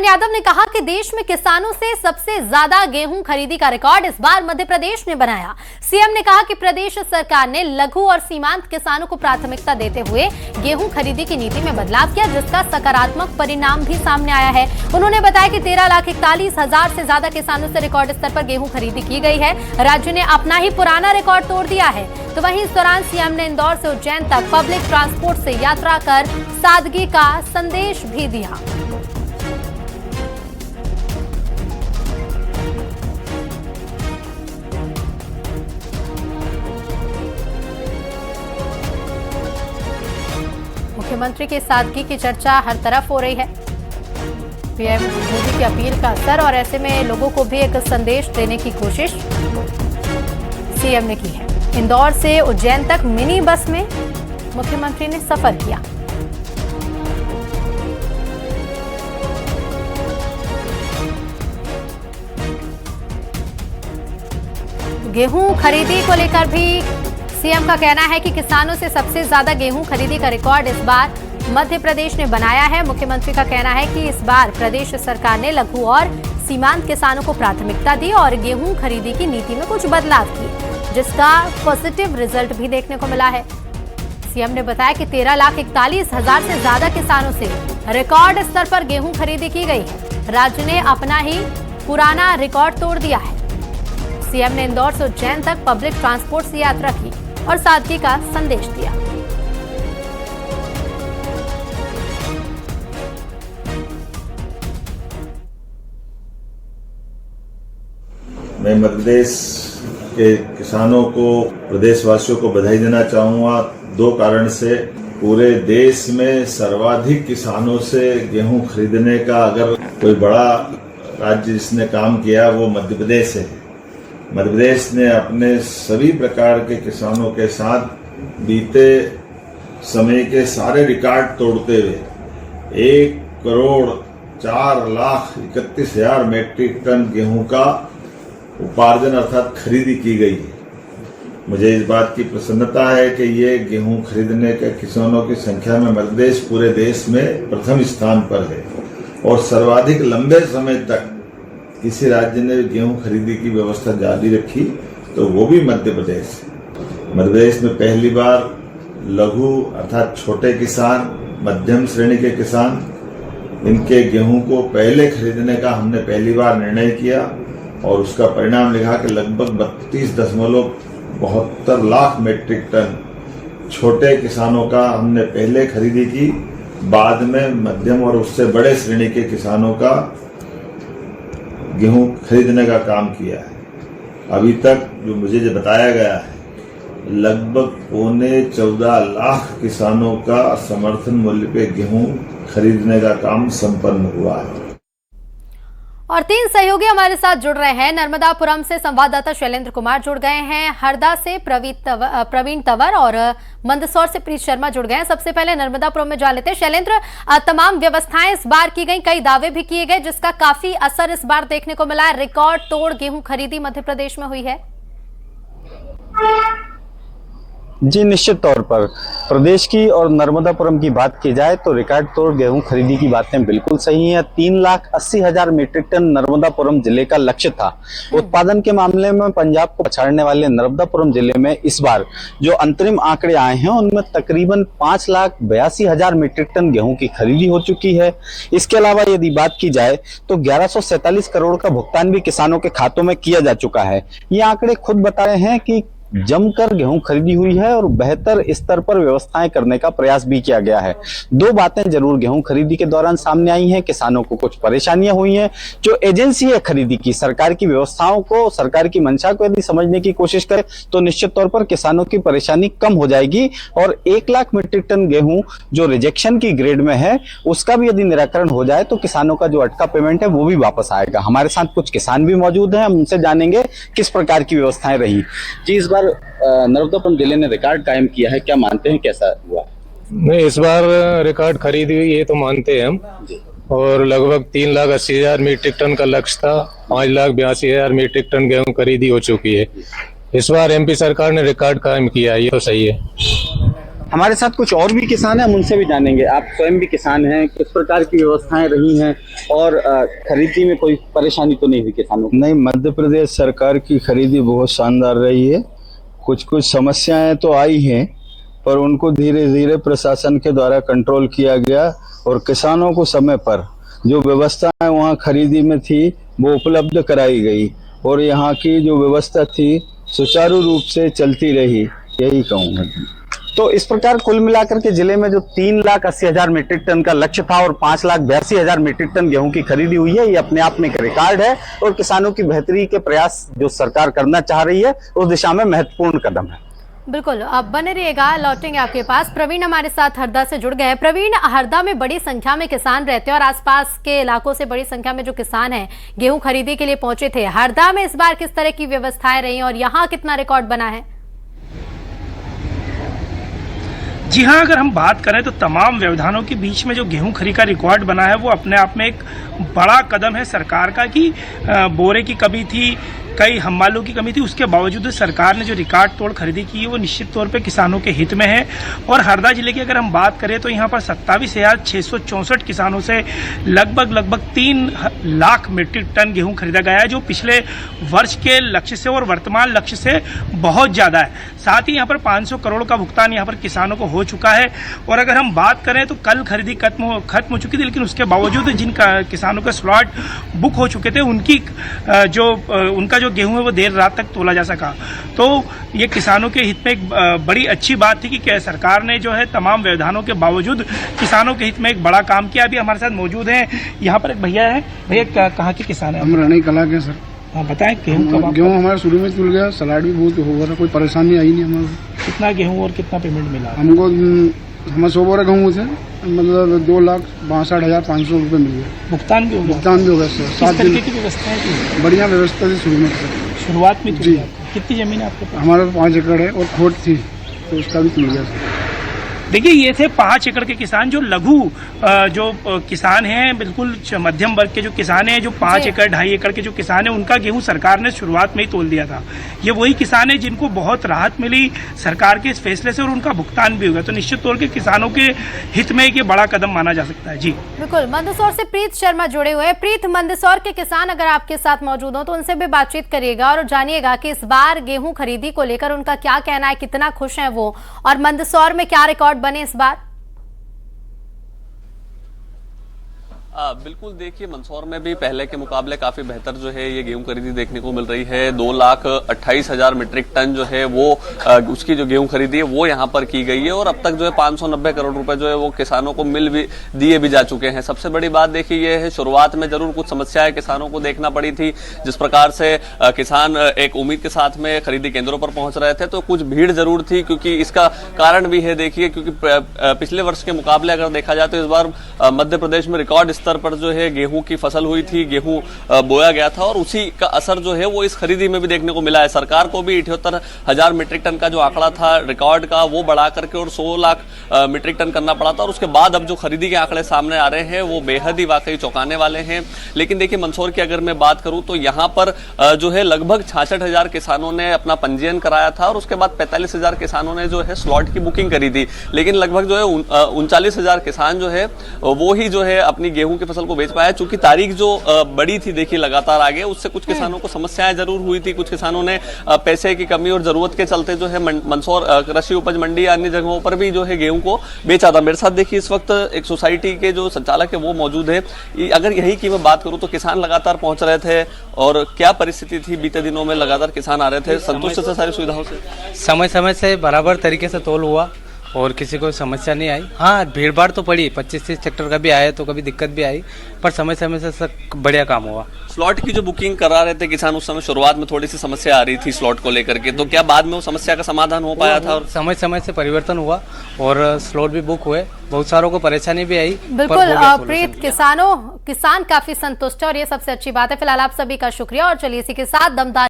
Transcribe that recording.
यादव ने कहा कि देश में किसानों से सबसे ज्यादा गेहूं खरीदी का रिकॉर्ड इस बार मध्य प्रदेश ने बनाया। सीएम ने कहा कि प्रदेश सरकार ने लघु और सीमांत किसानों को प्राथमिकता देते हुए गेहूं खरीदी की नीति में बदलाव किया, जिसका सकारात्मक परिणाम भी सामने आया है। उन्होंने बताया कि 13,41,000 से ज्यादा किसानों से रिकॉर्ड स्तर पर गेहूं खरीदी की गई है। राज्य ने अपना ही पुराना रिकॉर्ड तोड़ दिया है। तो वहीं इस दौरान सीएम ने इंदौर से उज्जैन तक पब्लिक ट्रांसपोर्ट से यात्रा कर सादगी का संदेश भी दिया। मुख्यमंत्री की सादगी की चर्चा हर तरफ हो रही है। पीएम मोदी की अपील का असर, और ऐसे में लोगों को भी एक संदेश देने की कोशिश सीएम ने की है। इंदौर से उज्जैन तक मिनी बस में मुख्यमंत्री ने सफर किया। गेहूं खरीदी को लेकर भी सीएम का कहना है कि किसानों से सबसे ज्यादा गेहूं खरीदी का रिकॉर्ड इस बार मध्य प्रदेश ने बनाया है। मुख्यमंत्री का कहना है कि इस बार प्रदेश सरकार ने लघु और सीमांत किसानों को प्राथमिकता दी और गेहूं खरीदी की नीति में कुछ बदलाव किए, जिसका पॉजिटिव रिजल्ट भी देखने को मिला है। सीएम ने बताया कि 13,41,000 से ज्यादा किसानों से रिकॉर्ड स्तर पर गेहूं खरीदी की गई है। राज्य ने अपना ही पुराना रिकॉर्ड तोड़ दिया है। सीएम ने इंदौर से उज्जैन तक पब्लिक ट्रांसपोर्ट से यात्रा की और सादगी का संदेश दिया। मैं मध्य प्रदेश के किसानों को, प्रदेशवासियों को बधाई देना चाहूँगा। दो कारण से पूरे देश में सर्वाधिक किसानों से गेहूं खरीदने का अगर कोई बड़ा राज्य जिसने काम किया वो मध्य प्रदेश है। मध्य प्रदेश ने अपने सभी प्रकार के किसानों के साथ बीते समय के सारे रिकॉर्ड तोड़ते हुए 1,04,31,000 मैट्रिक टन गेहूं का उपार्जन अर्थात खरीदी की गई है। मुझे इस बात की प्रसन्नता है कि ये गेहूं खरीदने के किसानों की संख्या में मध्य प्रदेश पूरे देश में प्रथम स्थान पर है और सर्वाधिक लंबे समय तक किसी राज्य ने गेहूं खरीदी की व्यवस्था जारी रखी तो वो भी मध्य प्रदेश है। मध्य प्रदेश में पहली बार लघु अर्थात छोटे किसान, मध्यम श्रेणी के किसान, इनके गेहूं को पहले खरीदने का हमने पहली बार निर्णय किया और उसका परिणाम लिखा कि लगभग 32.72 लाख मैट्रिक टन छोटे किसानों का हमने पहले खरीदी की, बाद में मध्यम और उससे बड़े श्रेणी के किसानों का गेहूं खरीदने का काम किया है। अभी तक जो मुझे जो बताया गया है लगभग 14.25 लाख किसानों का समर्थन मूल्य पे गेहूं खरीदने का काम संपन्न हुआ है। और 3 सहयोगी हमारे साथ जुड़ रहे हैं। नर्मदापुरम से संवाददाता शैलेंद्र कुमार जुड़ गए हैं, हरदा से प्रवीण तंवर और मंदसौर से प्रीत शर्मा जुड़ गए हैं। सबसे पहले नर्मदापुरम में जा लेते हैं। शैलेंद्र, तमाम व्यवस्थाएं इस बार की गई, कई दावे भी किए गए, जिसका काफी असर इस बार देखने को मिला है। रिकॉर्ड तोड़ गेहूं खरीदी मध्य प्रदेश में हुई है। जी निश्चित तौर पर प्रदेश की और नर्मदापुरम की बात की जाए तो रिकॉर्ड तोड़ गेहूं खरीदी की बातें बिल्कुल सही हैं। 3,80,000 मीट्रिक टन नर्मदापुरम जिले का लक्ष्य था। उत्पादन के मामले में पंजाब को पछाड़ने वाले नर्मदापुरम जिले में इस बार जो अंतरिम आंकड़े आए हैं उनमें तकरीबन 5,82,000 मीट्रिक टन गेहूं की खरीदी हो चुकी है। इसके अलावा यदि बात की जाए तो 1147 करोड़ का भुगतान भी किसानों के खातों में किया जा चुका है। ये आंकड़े खुद बता रहे हैं कि जमकर गेहूं खरीदी हुई है और बेहतर स्तर पर व्यवस्थाएं करने का प्रयास भी किया गया है। दो बातें जरूर गेहूं खरीदी के दौरान सामने आई हैं। किसानों को कुछ परेशानियां हुई हैं। जो एजेंसी है खरीदी की, सरकार की व्यवस्थाओं को, सरकार की मंशा को यदि समझने की कोशिश करे तो निश्चित तौर पर किसानों की परेशानी कम हो जाएगी और 1 लाख मीट्रिक टन गेहूं जो रिजेक्शन की ग्रेड में है उसका भी यदि निराकरण हो जाए तो किसानों का जो अटका पेमेंट है वो भी वापस आएगा। हमारे साथ कुछ किसान भी मौजूद हैं, हम उनसे जानेंगे किस प्रकार की व्यवस्थाएं रही। जी, इस नर्मदापुरम जिले ने रिकॉर्ड कायम किया है, क्या मानते हैं कैसा हुआ? नहीं, इस बार रिकॉर्ड खरीदी हुई ये तो मानते हैं हम जी। और लगभग 3,80,000 मीट्रिक टन का लक्ष्य था। 5,82,000 मीट्रिक टन गेहूं खरीदी हो चुकी है। इस बार एमपी सरकार ने रिकॉर्ड कायम किया है, ये तो सही है। हमारे साथ कुछ और भी किसान हैं, हम उनसे भी जानेंगे। आप स्वयं भी किसान हैं, किस प्रकार की व्यवस्थाएं रही हैं और खरीदी में कोई परेशानी तो नहीं हुई किसानों को? नहीं, मध्य प्रदेश सरकार की खरीदी बहुत शानदार रही है। कुछ कुछ समस्याएं तो आई हैं, पर उनको धीरे धीरे प्रशासन के द्वारा कंट्रोल किया गया और किसानों को समय पर जो व्यवस्थाएं वहां खरीदी में थी वो उपलब्ध कराई गई और यहाँ की जो व्यवस्था थी सुचारू रूप से चलती रही, यही कहूँगा। तो इस प्रकार कुल मिलाकर के जिले में जो 3,80,000 मीट्रिक टन का लक्ष्य था और 5,82,000 मीट्रिक टन गेहूं की खरीदी हुई है, ये अपने आप में एक रिकॉर्ड है और किसानों की बेहतरी के प्रयास जो सरकार करना चाह रही है उस दिशा में महत्वपूर्ण कदम है। बिल्कुल, अब बने रहिएगा, लौटेंगे आपके पास। प्रवीण हमारे साथ हरदा से जुड़ गए हैं। प्रवीण, हरदा में बड़ी संख्या में किसान रहते हैं और आसपास के इलाकों से बड़ी संख्या में जो किसान हैं गेहूं खरीदी के लिए पहुंचे थे। हरदा में इस बार किस तरह की व्यवस्थाएं रही और यहाँ कितना रिकॉर्ड बना है? जी हाँ, अगर हम बात करें तो तमाम व्यवधानों के बीच में जो गेहूं खरीद का रिकॉर्ड बना है वो अपने आप में एक बड़ा कदम है सरकार का कि बोरे की कमी थी, कई हम्मालों की कमी थी, उसके बावजूद सरकार ने जो रिकॉर्ड तोड़ खरीदी की है वो निश्चित तौर पे किसानों के हित में है। और हरदा जिले की अगर हम बात करें तो यहाँ पर 27,664 किसानों से लगभग 3 लाख मीट्रिक टन गेहूं खरीदा गया है, जो पिछले वर्ष के लक्ष्य से और वर्तमान लक्ष्य से बहुत ज़्यादा है। साथ ही यहाँ पर 500 करोड़ का भुगतान यहाँ पर किसानों को हो चुका है। और अगर हम बात करें तो कल खरीदी खत्म हो चुकी थी, लेकिन उसके बावजूद जिन किसानों के स्लॉट बुक हो चुके थे उनकी उनका जो गेहूं है वो देर रात तक तोला जा सका। तो ये किसानों के हित में एक बड़ी अच्छी बात थी कि सरकार ने जो है तमाम व्यवधानों के बावजूद किसानों के हित में एक बड़ा काम किया। अभी हमारे साथ मौजूद हैं यहाँ पर एक भैया है। भैया कहाँ के किसान है? हम रानी कला के सर। हाँ बताएं, गेहूँ हमारा शुरू में तुल गया, सलाड भी बहुत हो रहा, कोई परेशानी आई नहीं हमारे। कितना गेहूँ और कितना पेमेंट मिला हमको? हमें 100 बोरा गेहूँ से मतलब 2,62,500 रुपये मिल गया। भुगतान भी हो गया सर। 7 दिन की व्यवस्था है, बढ़िया व्यवस्था थी शुरू में सर। शुरुआत में जी। कितनी जमीन है आपके पास? हमारा 5 एकड़ है और खोट थी तो उसका भी मिल गया सर। देखिए, ये थे 5 एकड़ के किसान जो लघु जो किसान हैं, बिल्कुल मध्यम वर्ग के जो किसान हैं, जो 5 एकड़ 2.5 एकड़ के जो किसान हैं, उनका गेहूं सरकार ने शुरुआत में ही तोल दिया था। ये वही किसान हैं जिनको बहुत राहत मिली सरकार के इस फैसले से और उनका भुगतान भी हो गया। तो निश्चित तौर पर किसानों के हित में ये बड़ा कदम माना जा सकता है। जी बिल्कुल, मंदसौर से प्रीत शर्मा जुड़े हुए हैं। प्रीत, मंदसौर के किसान अगर आपके साथ मौजूद हो तो उनसे भी बातचीत करिएगा और जानिएगा कि इस बार गेहूं खरीदी को लेकर उनका क्या कहना है, कितना खुश हैं वो, और मंदसौर में क्या रिकॉर्ड बने इस बार। बिल्कुल, देखिए मंदसौर में भी पहले के मुकाबले काफी बेहतर जो है ये गेहूं खरीदी देखने को मिल रही है। 2,28,000 मीट्रिक टन जो है वो उसकी जो गेहूं खरीदी है वो यहाँ पर की गई है और अब तक जो है 590 करोड़ रुपए जो है वो किसानों को दिए भी जा चुके हैं। सबसे बड़ी बात देखिए ये है, शुरुआत में जरूर कुछ समस्याएं किसानों को देखना पड़ी थी। जिस प्रकार से किसान एक उम्मीद के साथ में खरीदी केंद्रों पर पहुंच रहे थे तो कुछ भीड़ जरूर थी, क्योंकि इसका कारण भी है देखिए, क्योंकि पिछले वर्ष के मुकाबले अगर देखा जाए तो इस बार मध्य प्रदेश में रिकॉर्ड स्तर पर जो है गेहूं की फसल हुई थी, गेहूं बोया गया था और उसी का असर जो है वो इस खरीदी में भी देखने को मिला है। सरकार को भी 78,000 मीट्रिक टन का जो आंकड़ा था रिकॉर्ड का वो बढ़ा करके और 100 लाख मीट्रिक टन करना पड़ा था और उसके बाद अब जो खरीदी के आंकड़े सामने आ रहे हैं वो बेहद ही वाकई चौंकाने वाले हैं। लेकिन देखिए मंदसौर की अगर मैं बात करूं तो यहाँ पर जो है लगभग 66,000 किसानों ने अपना पंजीयन कराया था और उसके बाद 45,000 किसानों ने जो है स्लॉट की बुकिंग करी थी। लेकिन लगभग जो है 39,000 किसान जो है वो ही जो है अपनी गेहूं की फसल को बेच पाया। चूंकि तारीख जो बड़ी थी देखिए लगातार आगे, उससे कुछ किसानों को समस्याएं जरूर हुई थी। कुछ किसानों ने पैसे की कमी और जरूरत के चलते जो है मंदसौर कृषि उपज मंडी या अन्य जगहों पर भी जो है गेहूं को बेचा था। मेरे साथ देखिए इस वक्त एक सोसाइटी के जो संचालक है वो मौजूद है। अगर यही की मैं बात करूं तो किसान लगातार पहुंच रहे थे और क्या परिस्थिति थी बीते दिनों में? लगातार किसान आ रहे थे, संतुष्ट थे सारी सुविधाओं से? समय से बराबर तरीके से तोल हुआ और किसी को समस्या नहीं आई। हाँ, भीड़ भाड़ तो पड़ी, 25-30 ट्रैक्टर का भी आया तो कभी दिक्कत भी आई, पर समय से सब बढ़िया काम हुआ। स्लॉट की जो बुकिंग करा रहे थे किसान, उस समय शुरुआत में थोड़ी सी समस्या आ रही थी स्लॉट को लेकर के, तो क्या बाद में वो समस्या का समाधान हो पाया था? और समय से परिवर्तन हुआ और स्लॉट भी बुक हुए, बहुत सारों को परेशानी भी आई। बिल्कुल प्रीत, किसान काफी संतुष्ट है और ये सबसे अच्छी बात है। फिलहाल आप सभी का शुक्रिया और चलिए इसी के साथ दमदार